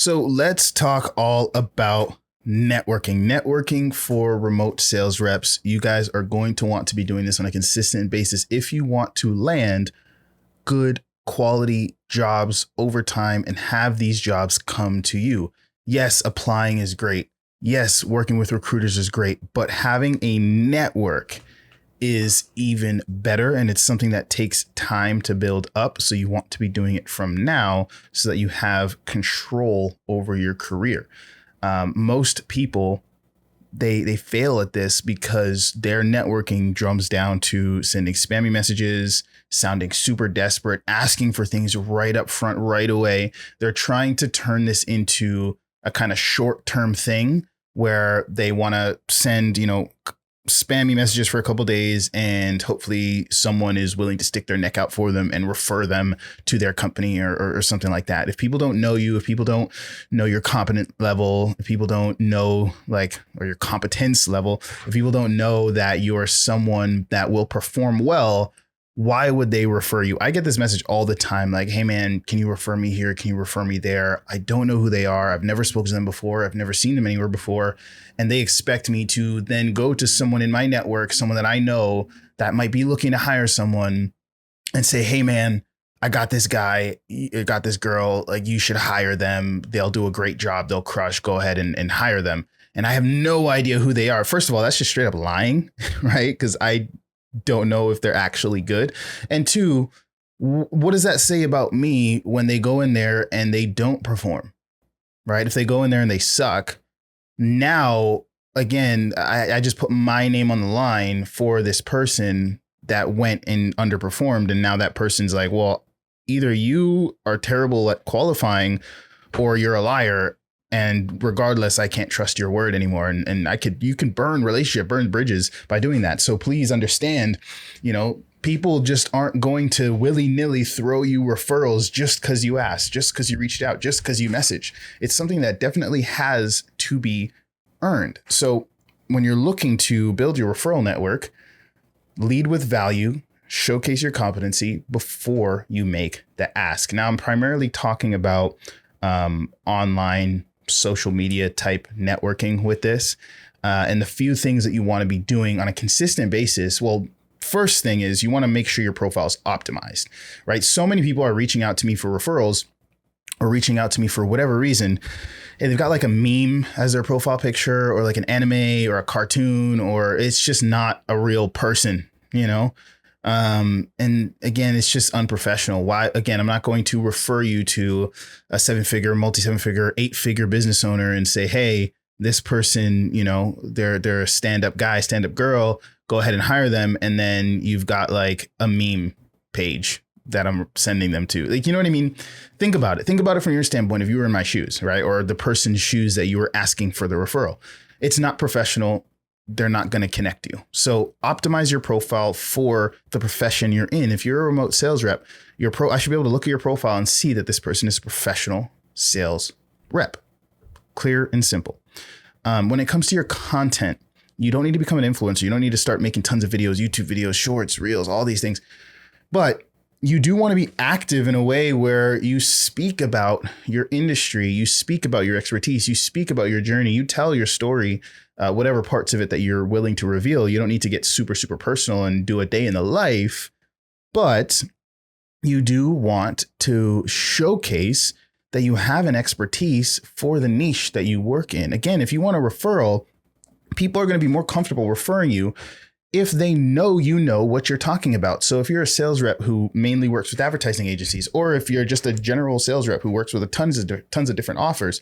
So let's talk all about networking. Networking for remote sales reps. You guys are going to want to be doing this on a consistent basis if you want to land good quality jobs over time and have these jobs come to you. Yes, applying is great. Yes, working with recruiters is great, but having a network is even better. And it's something that takes time to build up. So you want to be doing it from now so that you have control over your career. Most people, they fail at this because their networking drums down to sending spammy messages, sounding super desperate, asking for things right up front, right away. They're trying to turn this into a kind of short-term thing where they want to send, spammy messages for a couple of days, and hopefully someone is willing to stick their neck out for them and refer them to their company or something like that. If people don't know you, if people don't know your competent level, if people don't know or your competence level, if people don't know that you're someone that will perform well, why would they refer you? I get this message all the time, like, hey man, can you refer me here? Can you refer me there? I don't know who they are. I've never spoken to them before. I've never seen them anywhere before. And they expect me to then go to someone in my network, someone that I know that might be looking to hire someone, and say, hey man, I got this guy, I got this girl, like you should hire them. They'll do a great job. They'll crush. Go ahead and hire them. And I have no idea who they are. First of all, that's just straight up lying, right? Because I don't know if they're actually good. And two, what does that say about me when they go in there and they don't perform, right? If they go in there and they suck, now, again, I just put my name on the line for this person that went and underperformed. And now that person's like, well, either you are terrible at qualifying or you're a liar. And regardless, I can't trust your word anymore. And you can burn bridges by doing that. So please understand, people just aren't going to willy-nilly throw you referrals just because you asked, just because you reached out, just because you messaged. It's something that definitely has to be earned. So when you're looking to build your referral network, lead with value, showcase your competency before you make the ask. Now, I'm primarily talking about online social media type networking with this. And the few things that you want to be doing on a consistent basis. Well, first thing is you want to make sure your profile is optimized, right? So many people are reaching out to me for referrals or reaching out to me for whatever reason. And they've got like a meme as their profile picture or like an anime or a cartoon, or it's just not a real person, and again, it's just unprofessional. Why? Again, I'm not going to refer you to a 7-figure, multi-7-figure, 8-figure business owner and say, hey, this person, they're a stand-up guy, stand-up girl, go ahead and hire them. And then you've got like a meme page that I'm sending them to. Like, you know what I mean? Think about it. Think about it from your standpoint. If you were in my shoes, right? Or the person's shoes that you were asking for the referral, it's not professional. They're not going to connect you. So optimize your profile for the profession you're in. If you're a remote sales rep, I should be able to look at your profile and see that this person is a professional sales rep. Clear and simple. When it comes to your content, you don't need to become an influencer. You don't need to start making tons of videos, YouTube videos, shorts, reels, all these things. But you do want to be active in a way where you speak about your industry, you speak about your expertise, you speak about your journey, you tell your story, whatever parts of it that you're willing to reveal. You don't need to get super, super personal and do a day in the life, but you do want to showcase that you have an expertise for the niche that you work in. Again, if you want a referral, people are going to be more comfortable referring you if they know what you're talking about. So if you're a sales rep who mainly works with advertising agencies, or if you're just a general sales rep who works with tons of different offers,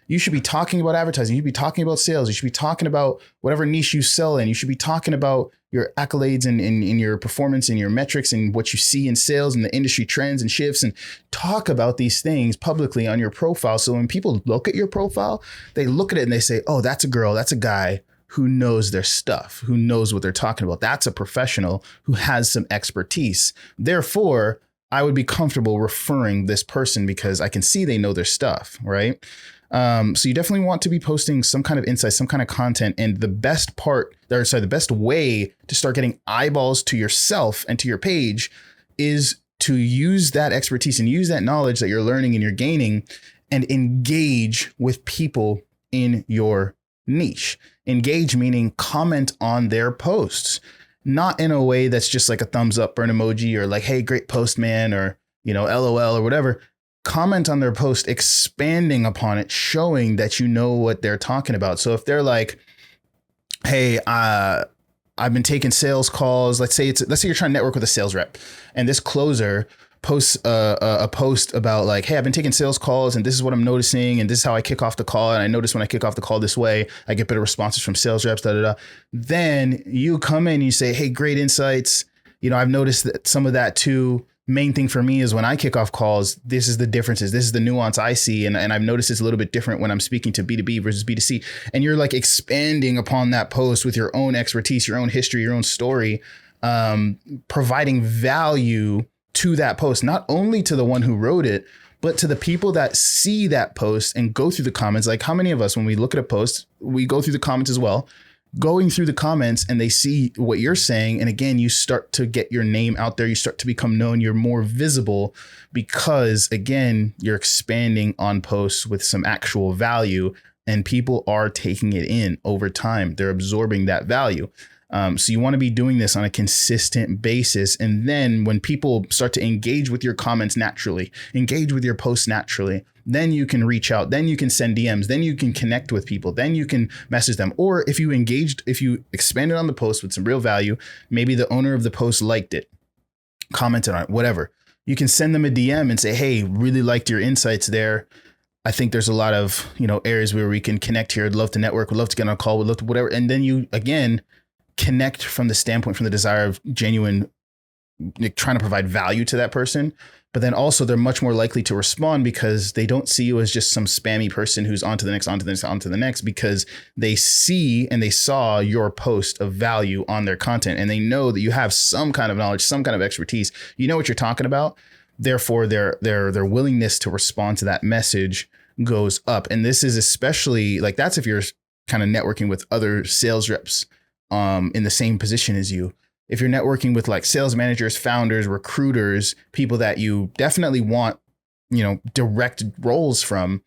you should be talking about advertising. You should be talking about sales. You should be talking about whatever niche you sell in. You should be talking about your accolades and in your performance and your metrics and what you see in sales and the industry trends and shifts, and talk about these things publicly on your profile. So when people look at your profile, they look at it and they say, oh, that's a girl, that's a guy who knows their stuff, who knows what they're talking about. That's a professional who has some expertise. Therefore, I would be comfortable referring this person because I can see they know their stuff, right? So you definitely want to be posting some kind of insight, some kind of content. And the best way to start getting eyeballs to yourself and to your page is to use that expertise and use that knowledge that you're learning and you're gaining and engage with people in your niche. Engage meaning comment on their posts, not in a way that's just like a thumbs up or an emoji or like, hey, great post, man, or, LOL or whatever. Comment on their post, expanding upon it, showing that you know what they're talking about. So if they're like, hey, I've been taking sales calls. Let's say you're trying to network with a sales rep, and this closer posts a post about like, hey, I've been taking sales calls and this is what I'm noticing. And this is how I kick off the call. And I notice when I kick off the call this way, I get better responses from sales reps, da, da, da. Then you come in and you say, hey, great insights. I've noticed that some of that too. Main thing for me is when I kick off calls, this is the differences. This is the nuance I see. And I've noticed it's a little bit different when I'm speaking to B2B versus B2C. And you're like expanding upon that post with your own expertise, your own history, your own story, providing value to that post, not only to the one who wrote it, but to the people that see that post and go through the comments. Like how many of us, when we look at a post, we go through the comments as well, going through the comments, and they see what you're saying. And again, you start to get your name out there. You start to become known. You're more visible because, again, you're expanding on posts with some actual value, and people are taking it in over time. They're absorbing that value. So you want to be doing this on a consistent basis. And then when people start to engage with your comments naturally, engage with your posts naturally, then you can reach out, then you can send DMs, then you can connect with people, then you can message them. Or if you expanded on the post with some real value, maybe the owner of the post liked it, commented on it, whatever. You can send them a DM and say, hey, really liked your insights there. I think there's a lot of, areas where we can connect here. I'd love to network. Would love to get on a call. Would love to whatever. And then you, again, connect from the standpoint, from the desire of genuine, trying to provide value to that person. But then also they're much more likely to respond because they don't see you as just some spammy person who's on to the next, because they see and they saw your post of value on their content, and they know that you have some kind of knowledge, some kind of expertise. You know what you're talking about. Therefore, their willingness to respond to that message goes up. And this is especially like, that's if you're kind of networking with other sales reps in the same position as you. If you're networking with like sales managers, founders, recruiters, people that you definitely want, direct roles from,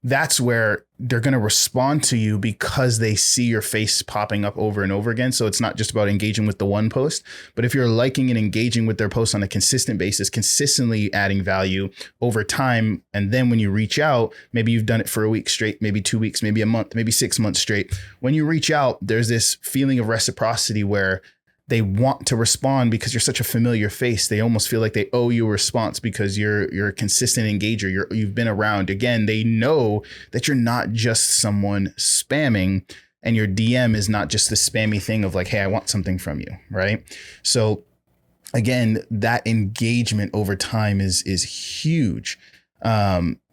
that's where they're going to respond to you because they see your face popping up over and over again. So it's not just about engaging with the one post, but if you're liking and engaging with their posts on a consistent basis, consistently adding value over time. And then when you reach out, maybe you've done it for a week straight, maybe 2 weeks, maybe a month, maybe 6 months straight. When you reach out, there's this feeling of reciprocity where they want to respond because you're such a familiar face. They almost feel like they owe you a response because you're a consistent engager. You've been around. Again, they know that you're not just someone spamming, and your DM is not just the spammy thing of like, hey, I want something from you, right? So again, that engagement over time is huge.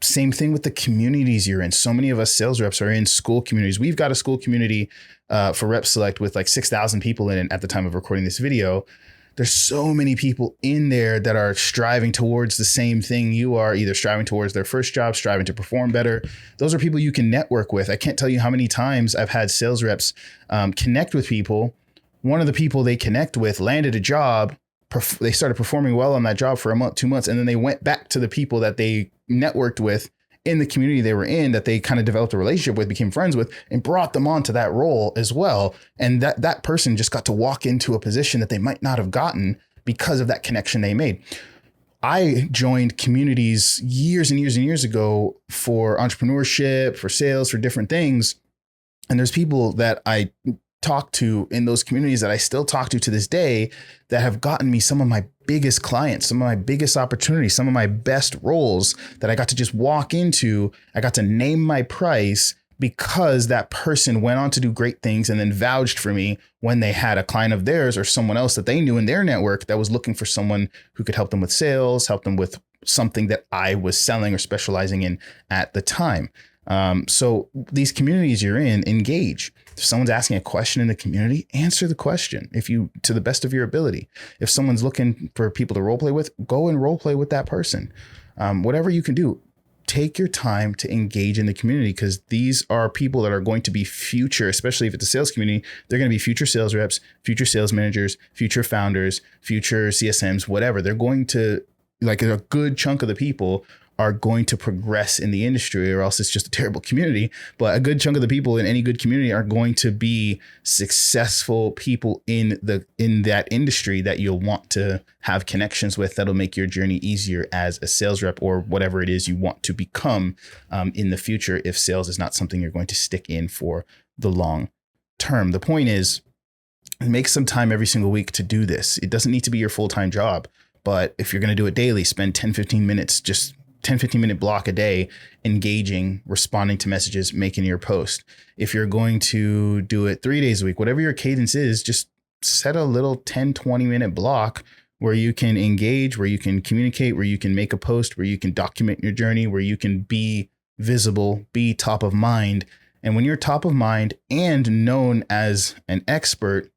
Same thing with the communities you're in. So many of us sales reps are in school communities. We've got a school community for Rep Select with like 6,000 people in it at the time of recording this video. There's so many people in there that are striving towards the same thing you are, either striving towards their first job, striving to perform better. Those are people you can network with. I can't tell you how many times I've had sales reps connect with people. One of the people they connect with landed a job. They started performing well on that job for a month, 2 months, and then they went back to the people that they networked with in the community they were in, that they kind of developed a relationship with, became friends with, and brought them onto that role as well. And that person just got to walk into a position that they might not have gotten because of that connection they made. I joined communities years and years and years ago for entrepreneurship, for sales, for different things. And there's people that I talk to in those communities that I still talk to this day that have gotten me some of my biggest clients, some of my biggest opportunities, some of my best roles that I got to just walk into. I got to name my price because that person went on to do great things and then vouched for me when they had a client of theirs or someone else that they knew in their network that was looking for someone who could help them with sales, help them with something that I was selling or specializing in at the time. So these communities you're in, engage. If someone's asking a question in the community, answer the question to the best of your ability. If someone's looking for people to role play with, go and role play with that person. Whatever you can do, take your time to engage in the community, because these are people that are going to be future, especially if it's a sales community, they're going to be future sales reps, future sales managers, future founders, future CSMs, whatever. They're going to, like, a good chunk of the people are going to progress in the industry, or else it's just a terrible community. But a good chunk of the people in any good community are going to be successful people in that industry that you'll want to have connections with, that'll make your journey easier as a sales rep or whatever it is you want to become in the future, if sales is not something you're going to stick in for the long term. The point is, make some time every single week to do this. It doesn't need to be your full-time job, but if you're going to do it daily, spend 10-15 minutes, just 10-15 minute block a day, engaging, responding to messages, making your post. If you're going to do it 3 days a week, whatever your cadence is, just set a little 10-20 minute block where you can engage, where you can communicate, where you can make a post, where you can document your journey, where you can be visible, be top of mind. And when you're top of mind and known as an expert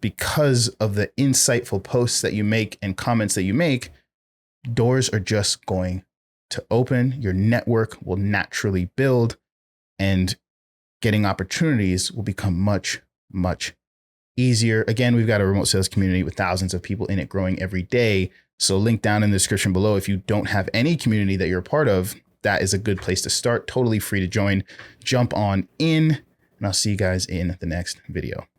because of the insightful posts that you make and comments that you make, doors are just going to open. Your network will naturally build, and getting opportunities will become much, much easier. Again, we've got a remote sales community with thousands of people in it growing every day. So link down in the description below. If you don't have any community that you're a part of, that is a good place to start. Totally free to join. Jump on in, and I'll see you guys in the next video.